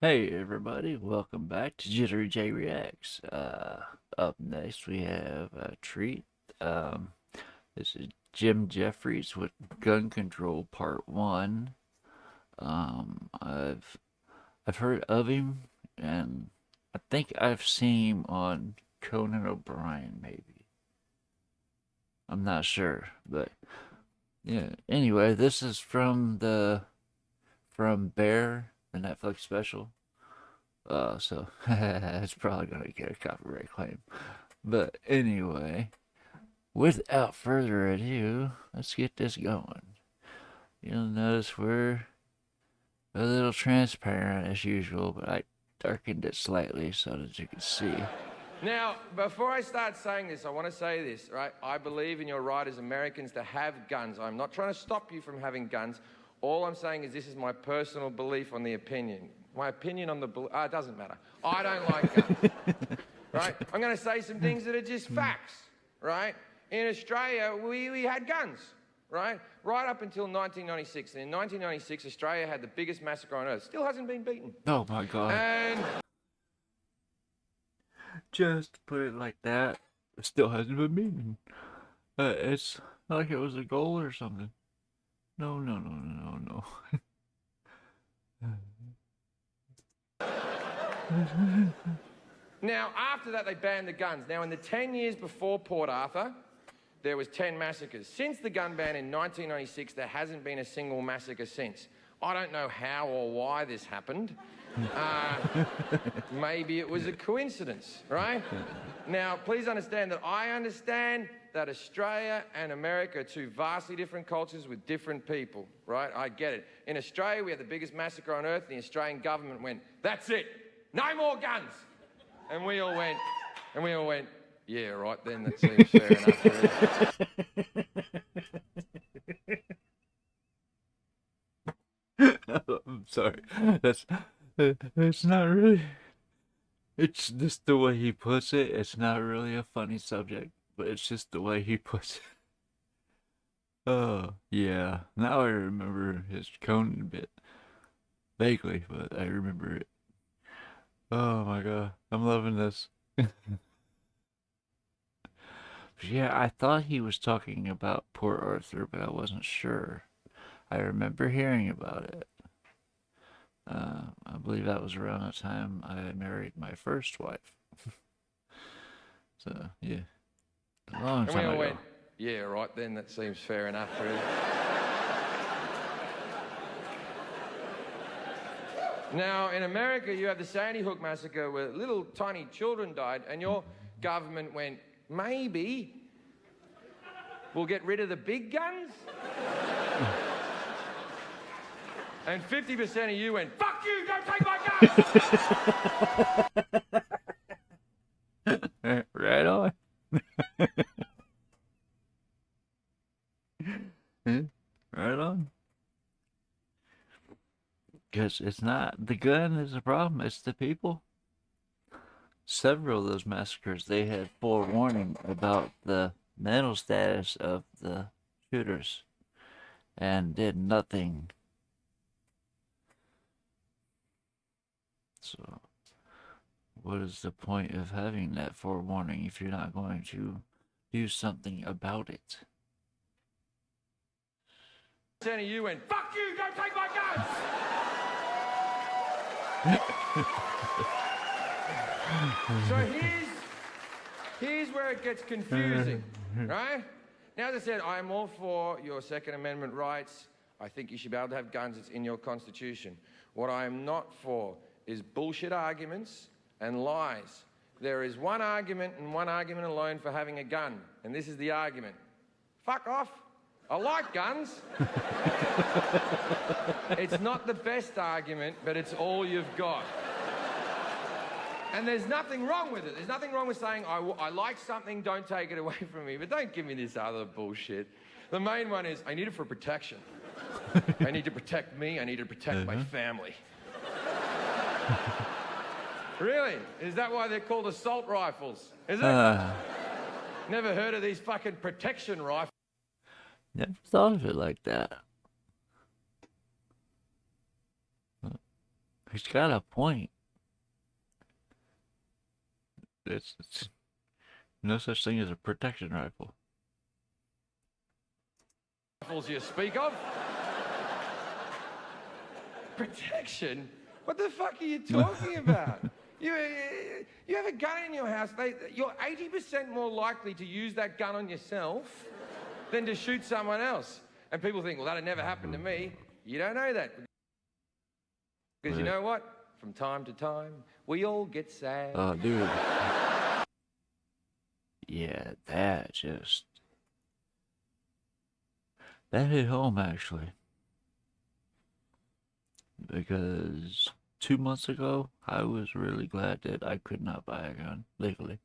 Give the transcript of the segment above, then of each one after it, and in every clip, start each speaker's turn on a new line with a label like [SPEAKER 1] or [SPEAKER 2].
[SPEAKER 1] Hey everybody, welcome back to Jittery-Jay Reacts. Up next we have a treat. Um, this is Jim Jefferies with Gun Control Part 1. I've heard of him, and I think I've seen him on Conan O'Brien, maybe. I'm not sure, but yeah. Anyway, this is from Bear, the Netflix special. So it's probably gonna get a copyright claim. But anyway, without further ado, let's get this going. You'll notice we're a little transparent as usual, but I darkened it slightly so that you can see.
[SPEAKER 2] Now, before I start saying this, I want to say this, right? I believe in your right as Americans to have guns. I'm not trying to stop you from having guns. All I'm saying is this is my personal belief on the opinion. My opinion on the... it doesn't matter. I don't like guns, right? I'm going to say some things that are just facts, right? In Australia, we had guns, right? Right up until 1996. And in 1996, Australia had the biggest massacre on Earth. Still hasn't been beaten.
[SPEAKER 1] Oh my god.
[SPEAKER 2] And...
[SPEAKER 1] just put it like that. It still hasn't been meaning. It's like it was a goal or something. No, no, no, no, no.
[SPEAKER 2] Now, after that, they banned the guns. Now, in the 10 years before Port Arthur, there was 10 massacres. Since the gun ban in 1996, there hasn't been a single massacre since. I don't know how or why this happened. Maybe it was a coincidence, right? Now, please understand that I understand that Australia and America are two vastly different cultures with different people, right? I get it. In Australia, we had the biggest massacre on earth, and the Australian government went, "That's it, no more guns." And we all went, yeah, right then, that seems fair enough.
[SPEAKER 1] I'm sorry. It's not really. It's just the way he puts it. It's not really a funny subject, but it's just the way he puts it. Oh, yeah. Now I remember his Conan bit. Vaguely, but I remember it. Oh my god. I'm loving this. Yeah, I thought he was talking about Port Arthur, but I wasn't sure. I remember hearing about it. I believe that was around the time I married my first wife. So, yeah. A long
[SPEAKER 2] And we
[SPEAKER 1] time
[SPEAKER 2] all
[SPEAKER 1] ago.
[SPEAKER 2] went, yeah, right then, that seems fair enough, really. Now, in America, you have the Sandy Hook massacre where little tiny children died, and your government went, maybe we'll get rid of the big guns? And 50% of you went, fuck you, don't take my guns!
[SPEAKER 1] Right on. Right on. Because it's not the gun is the problem, it's the people. Several of those massacres, they had forewarning about the mental status of the shooters and did nothing. So, what is the point of having that forewarning if you're not going to do something about it?
[SPEAKER 2] 50% of you went, fuck you, don't take my guns! So here's where it gets confusing, right? Now, as I said, I'm all for your Second Amendment rights. I think you should be able to have guns. It's in your Constitution. What I am not for is bullshit arguments and lies. There is one argument and one argument alone for having a gun, and this is the argument. Fuck off. I like guns. It's not the best argument, but it's all you've got. And there's nothing wrong with it. There's nothing wrong with saying, I like something, don't take it away from me. But don't give me this other bullshit. The main one is, I need it for protection. I need to protect me. I need to protect my family. Really? Is that why they're called assault rifles? Is it? Never heard of these fucking protection rifles.
[SPEAKER 1] Never thought of it like that. He's got a point. It's no such thing as a protection rifle.
[SPEAKER 2] Rifles you speak of? Protection? What the fuck are you talking about? You have a gun in your house, you're 80% more likely to use that gun on yourself than to shoot someone else. And people think, well, that'd never happen to me. You don't know that. Because you know what? From time to time, we all get sad.
[SPEAKER 1] Oh, dude. Yeah, that hit home, actually. Because 2 months ago, I was really glad that I could not buy a gun legally.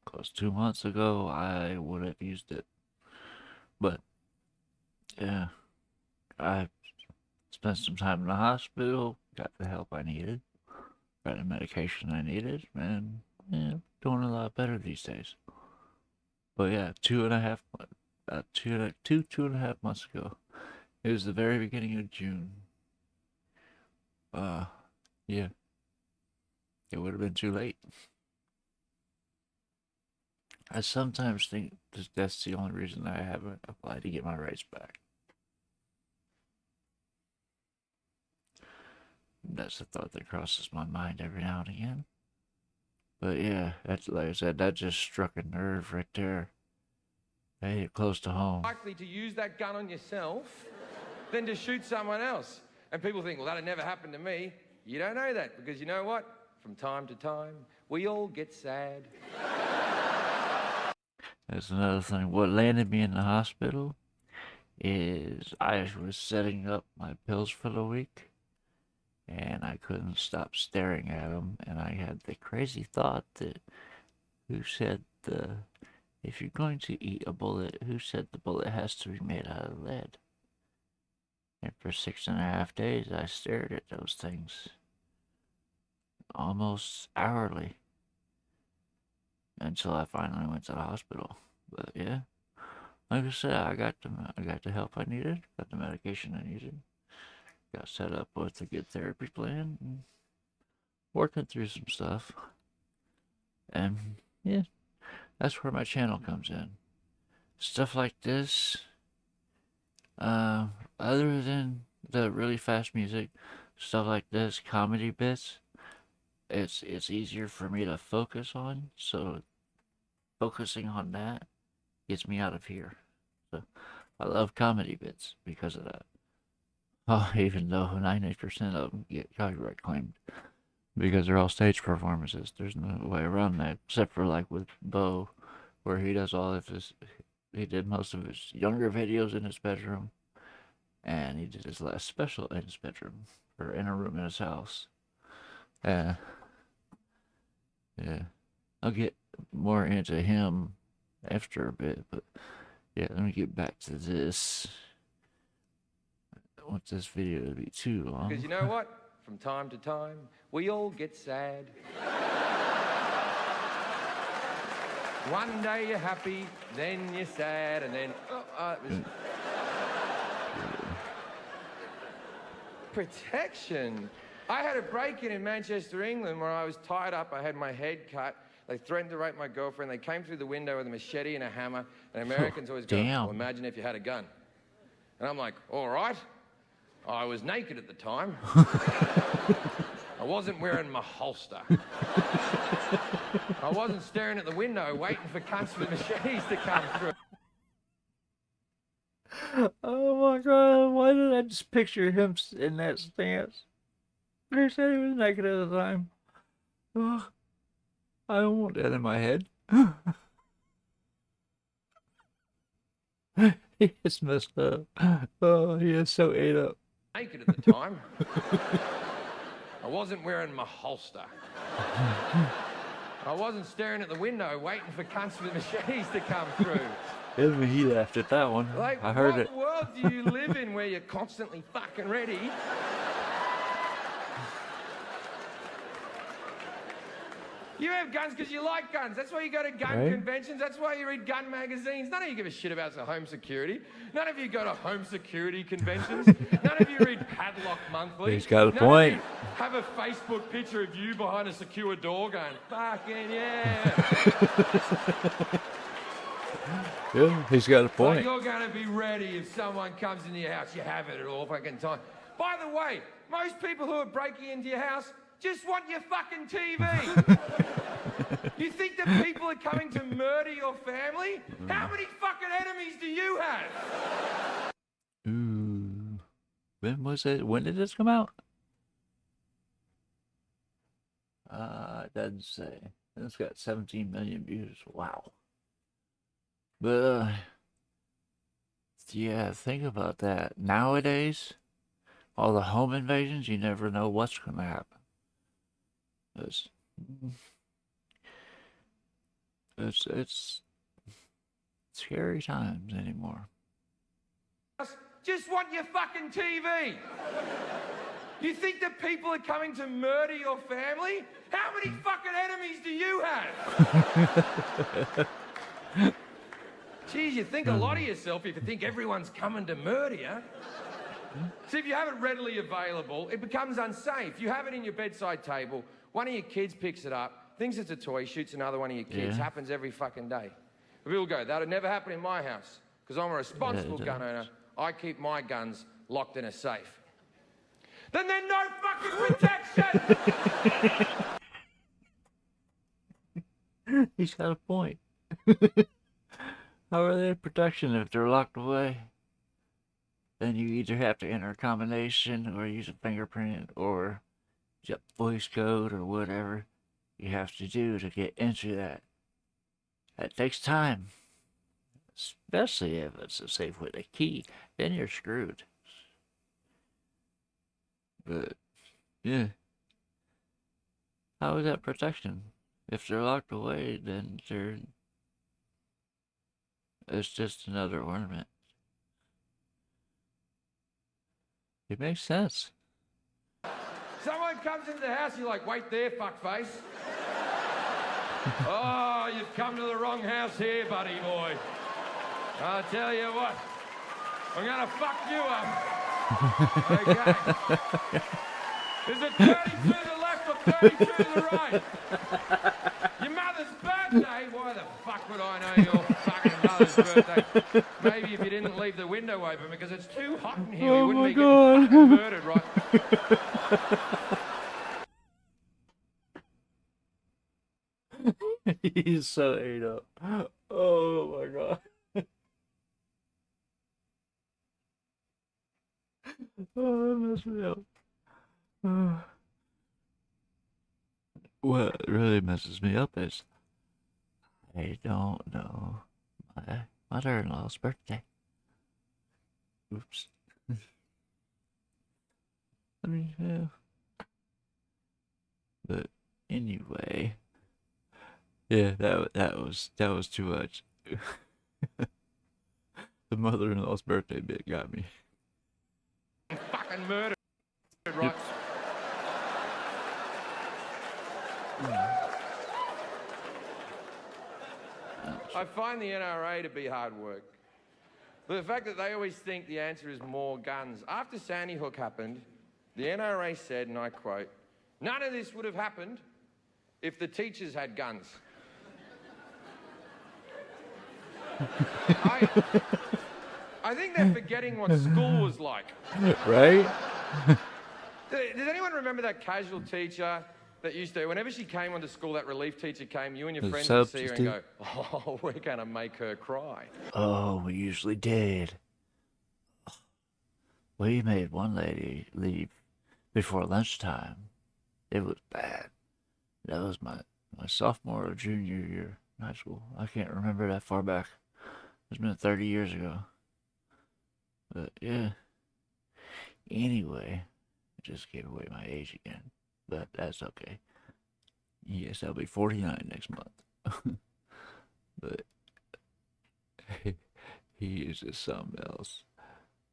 [SPEAKER 1] Because 2 months ago, I would have used it. But, yeah, I spent some time in the hospital, got the help I needed, got the medication I needed, and yeah, doing a lot better these days. But yeah, 2.5 months ago, it was the very beginning of June. Yeah, it would have been too late. I sometimes think that's the only reason I haven't applied to get my rights back. That's the thought that crosses my mind every now and again. But yeah, that's like I said, that just struck a nerve right there. That hit close to home.
[SPEAKER 2] Likely to use that gun on yourself than to shoot someone else. And people think, well, that'd never happen to me. You don't know that, because you know what? From time to time, we all get sad.
[SPEAKER 1] That's another thing. What landed me in the hospital is I was setting up my pills for the week, and I couldn't stop staring at them, and I had the crazy thought that who said if you're going to eat a bullet, who said the bullet has to be made out of lead? And for 6.5 days, I stared at those things almost hourly until I finally went to the hospital. But yeah, like I said, I got the help I needed, got the medication I needed, got set up with a good therapy plan, and working through some stuff. And yeah, that's where my channel comes in. Stuff like this, other than the really fast music, stuff like this, comedy bits, it's easier for me to focus on. So focusing on that gets me out of here. So I love comedy bits because of that. Oh, even though 90% of them get copyright claimed because they're all stage performances. There's no way around that, except for like with Bo, where he does all of his. He did most of his younger videos in his bedroom, and he did his last special in his bedroom or in a room in his house. Yeah, yeah. I'll get more into him after a bit, but yeah, let me get back to this. I don't want this video to be too long.
[SPEAKER 2] Because you know what? From time to time, we all get sad. One day you're happy, then you're sad, and then... Protection. I had a break-in in Manchester, England, where I was tied up. I had my head cut. They threatened to rape my girlfriend. They came through the window with a machete and a hammer. And Americans always go, well, imagine if you had a gun. And I'm like, all right. I was naked at the time. I wasn't wearing my holster. I wasn't staring at the window waiting for cunts with machetes to come through.
[SPEAKER 1] Oh my god, why did I just picture him in that stance? They said he was naked at the time. Ugh, I don't want that in my head. He is messed up. Oh, he is so ate up.
[SPEAKER 2] Naked at the time. I wasn't wearing my holster. I wasn't staring at the window waiting for cunts with machetes to come through.
[SPEAKER 1] Even he laughed at that one.
[SPEAKER 2] Like,
[SPEAKER 1] I heard it.
[SPEAKER 2] What world do you live in where you're constantly fucking ready? You have guns because you like guns. That's why you go to gun conventions. That's why you read gun magazines. None of you give a shit about home security. None of you go to home security conventions. None of you read Padlock Monthly.
[SPEAKER 1] He's got a
[SPEAKER 2] None
[SPEAKER 1] point.
[SPEAKER 2] Of you have a Facebook picture of you behind a secure door going, fucking yeah.
[SPEAKER 1] Yeah, he's got a point.
[SPEAKER 2] Like you're going to be ready if someone comes into your house. You have it at all fucking time. By the way, most people who are breaking into your house just want your fucking TV. You think that people are coming to murder your family? How many fucking enemies do you have?
[SPEAKER 1] Ooh. When was it? When did this come out? It doesn't say. It's got 17 million views. Wow. But, yeah, think about that. Nowadays, all the home invasions, you never know what's going to happen. It's scary times anymore.
[SPEAKER 2] Just want your fucking TV. You think that people are coming to murder your family? How many fucking enemies do you have? Geez, you think a lot of yourself if you think everyone's coming to murder you. See, if you have it readily available, it becomes unsafe. You have it in your bedside table, one of your kids picks it up, thinks it's a toy, shoots another one of your kids.
[SPEAKER 1] Yeah.
[SPEAKER 2] Happens every fucking day. People go, that would never happen in my house, because I'm a responsible gun owner. I keep my guns locked in a safe. Then there's no fucking protection!
[SPEAKER 1] He's got a point. How are they protection if they're locked away? Then you either have to enter a combination or use a fingerprint or voice code or whatever you have to do to get into that. That takes time. Especially if it's a safe with a key. Then you're screwed. But, yeah. How is that protection? If they're locked away, then it's just another ornament. It makes sense.
[SPEAKER 2] Someone comes into the house, you're like, wait there, fuckface. Oh, you've come to the wrong house here, buddy boy. I'll tell you what, I'm gonna fuck you up. Okay. Is it 30 to the left or 32 to the right? Your mother's birthday? Why the fuck would I know your fucking mother's birthday? Maybe if you didn't leave the window open because it's too hot in here, you wouldn't be getting fucking murdered, right?
[SPEAKER 1] He's so ate up. Oh my god. Oh, that messed me up. What really messes me up is I don't know my mother-in-law's birthday. Oops. I mean, yeah. But anyway, yeah, that was too much. The mother-in-law's birthday bit got me.
[SPEAKER 2] Fucking murdered, right? I find the NRA to be hard work. But the fact that they always think the answer is more guns. After Sandy Hook happened, the NRA said, and I quote, "None of this would have happened if the teachers had guns." I think they're forgetting what school was like.
[SPEAKER 1] Right?
[SPEAKER 2] Does anyone remember that casual teacher that used to, whenever she came onto school, that relief teacher came, you and your friends would see her and go, oh, we're going to make her cry.
[SPEAKER 1] Oh, we usually did. We made one lady leave before lunchtime. It was bad. That was my sophomore or junior year in high school. I can't remember that far back. It's been 30 years ago. But yeah. Anyway, I just gave away my age again. But that's okay. Yes, I'll be 49 next month. But he is just something else.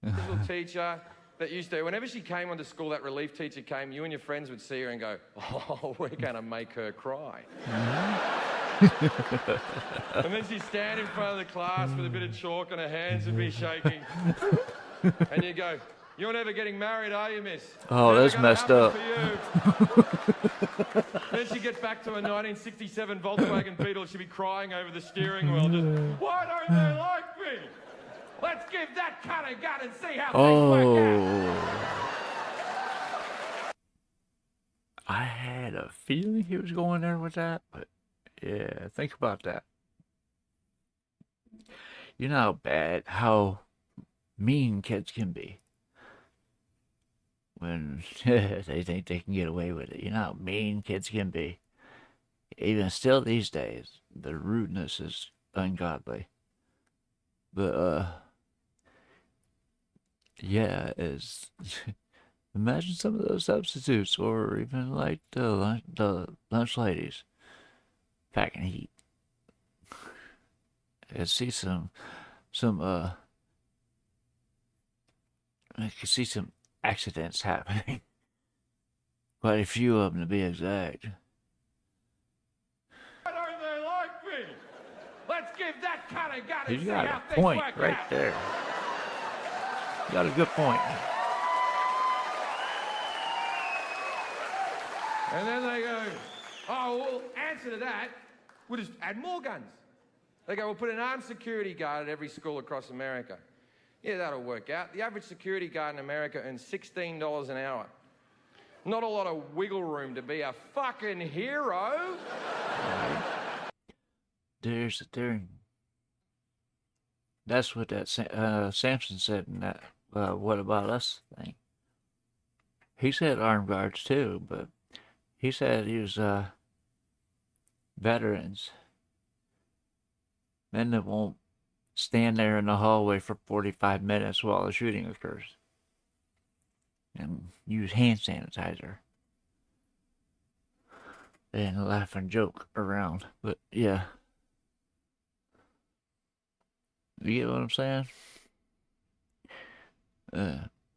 [SPEAKER 2] Little teacher that used to, whenever she came onto school, that relief teacher came, you and your friends would see her and go, oh, we're going to make her cry. And then she'd stand in front of the class with a bit of chalk and her hands would be shaking. And you go, you're never getting married, are you, miss?
[SPEAKER 1] Oh,
[SPEAKER 2] Never
[SPEAKER 1] that's
[SPEAKER 2] gonna
[SPEAKER 1] messed
[SPEAKER 2] happen
[SPEAKER 1] up.
[SPEAKER 2] for you. Then she'd get back to a 1967 Volkswagen Beetle. She'd be crying over the steering wheel. Just, why don't they like me? Let's give that cunt a gun and see how things work out.
[SPEAKER 1] I had a feeling he was going there with that, but yeah, think about that. You know how mean kids can be when they think they can get away with it. You know how mean kids can be. Even still these days, the rudeness is ungodly. But yeah, is imagine some of those substitutes, or even like the lunch ladies packing heat. I see some I can see some accidents happening. Quite a few of them, to be exact.
[SPEAKER 2] Why don't they like me? Let's give that cunt a gun and
[SPEAKER 1] He's
[SPEAKER 2] see
[SPEAKER 1] got
[SPEAKER 2] how
[SPEAKER 1] a
[SPEAKER 2] things
[SPEAKER 1] point
[SPEAKER 2] work
[SPEAKER 1] right
[SPEAKER 2] out.
[SPEAKER 1] there. Got a good point.
[SPEAKER 2] And then they go, oh, well, answer to that, we'll just add more guns. They go, we'll put an armed security guard at every school across America. Yeah, that'll work out. The average security guard in America earns $16 an hour. Not a lot of wiggle room to be a fucking hero.
[SPEAKER 1] There's the thing. That's what that Samson said in that "What About Us" thing. He said armed guards too, but he said he was veterans, men that won't stand there in the hallway for 45 minutes while the shooting occurs and use hand sanitizer and laugh and joke around. But yeah, you get what I'm saying?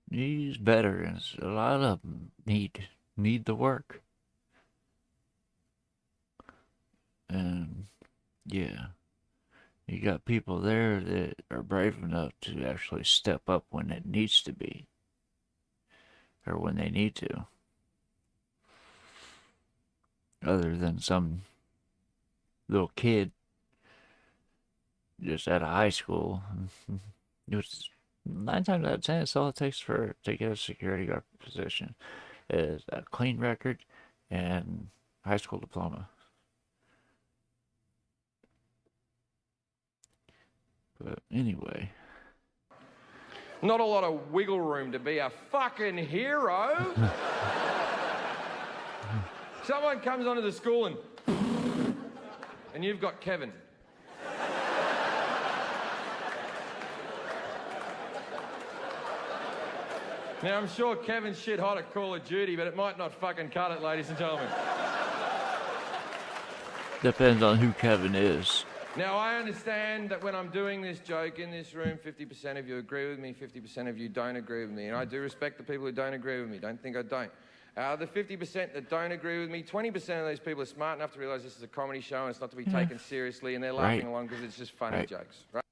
[SPEAKER 1] These veterans, a lot of them need the work. And yeah, you got people there that are brave enough to actually step up when it needs to be, or when they need to, other than some little kid just out of high school. Which 9 times out of 10, it's all it takes to get a security guard position is a clean record and high school diploma. But anyway.
[SPEAKER 2] Not a lot of wiggle room to be a fucking hero. Someone comes onto the school and you've got Kevin. Now, I'm sure Kevin's shit hot at Call of Duty, but it might not fucking cut it, ladies and gentlemen.
[SPEAKER 1] Depends on who Kevin is.
[SPEAKER 2] Now, I understand that when I'm doing this joke in this room, 50% of you agree with me, 50% of you don't agree with me. And I do respect the people who don't agree with me. Don't think I don't. The 50% that don't agree with me, 20% of those people are smart enough to realise this is a comedy show and it's not to be taken seriously, and they're laughing along because it's just funny jokes, right?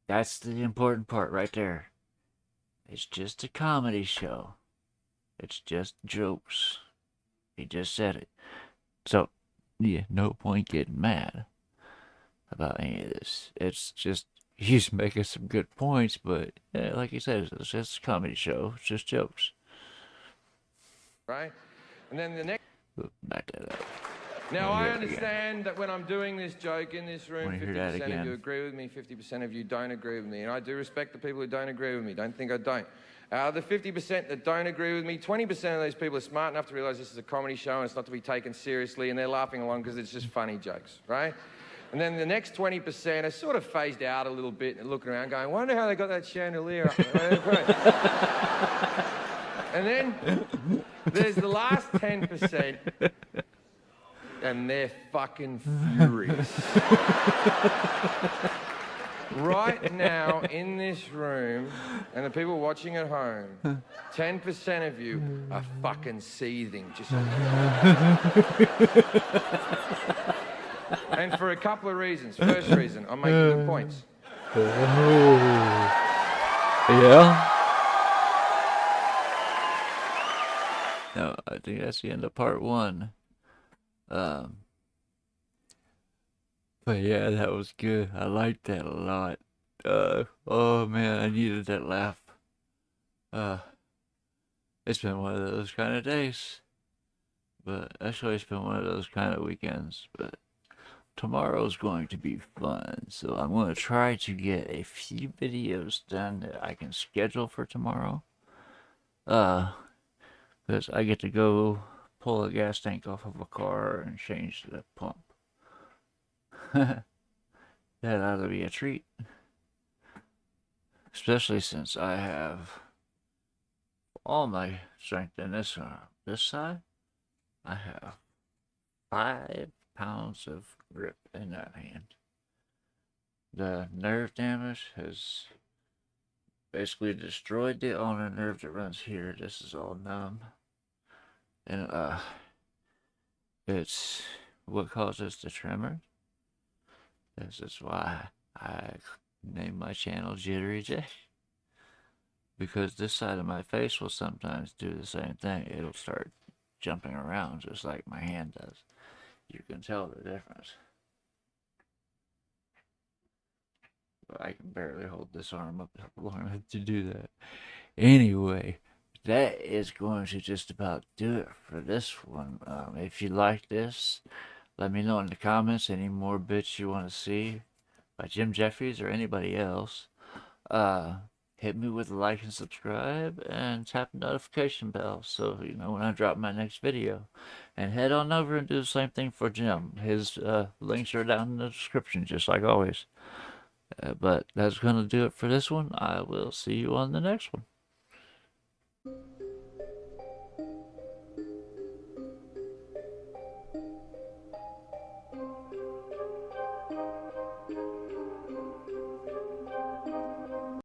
[SPEAKER 1] That's the important part right there. It's just a comedy show. It's just jokes. He just said it. So, yeah, no point getting mad about any of this. It's just, he's making some good points, but yeah, like he says, it's just a comedy show. It's just jokes.
[SPEAKER 2] Right? And then the next...
[SPEAKER 1] Back that up.
[SPEAKER 2] Now, I understand that when I'm doing this joke in this room, 50% of you agree with me, 50% of you don't agree with me. And I do respect the people who don't agree with me. Don't think I don't. The 50% that don't agree with me, 20% of those people are smart enough to realise this is a comedy show and it's not to be taken seriously, and they're laughing along because it's just funny jokes, right? And then the next 20% are sort of phased out a little bit and looking around going, wonder how they got that chandelier up there. And then there's the last 10%, and they're fucking furious. Right now in this room, and the people watching at home, 10% of you are fucking seething. Just and for a couple of reasons. First reason, I'm making good points.
[SPEAKER 1] Yeah. No, I think that's the end of part one. Um, but yeah, that was good. I liked that a lot. Oh man, I needed that laugh. Uh, it's been one of those kind of days. But actually, it's been one of those kind of weekends. But tomorrow's going to be fun. So I'm going to try to get a few videos done that I can schedule for tomorrow. Uh, because I get to go pull a gas tank off of a car and change the pump. That ought to be a treat. Especially since I have all my strength in this arm. This side, I have 5 pounds of grip in that hand. The nerve damage has basically destroyed the ulnar nerve that runs here. This is all numb. And it's what causes the tremor. This is why I named my channel Jittery-Jay. Because this side of my face will sometimes do the same thing. It'll start jumping around just like my hand does. You can tell the difference. But I can barely hold this arm up long enough to do that. Anyway, that is going to just about do it for this one. If you like this, let me know in the comments any more bits you want to see by Jim Jefferies or anybody else. Hit me with a like and subscribe and tap the notification bell so you know when I drop my next video. And head on over and do the same thing for Jim. His links are down in the description just like always. But that's going to do it for this one. I will see you on the next one.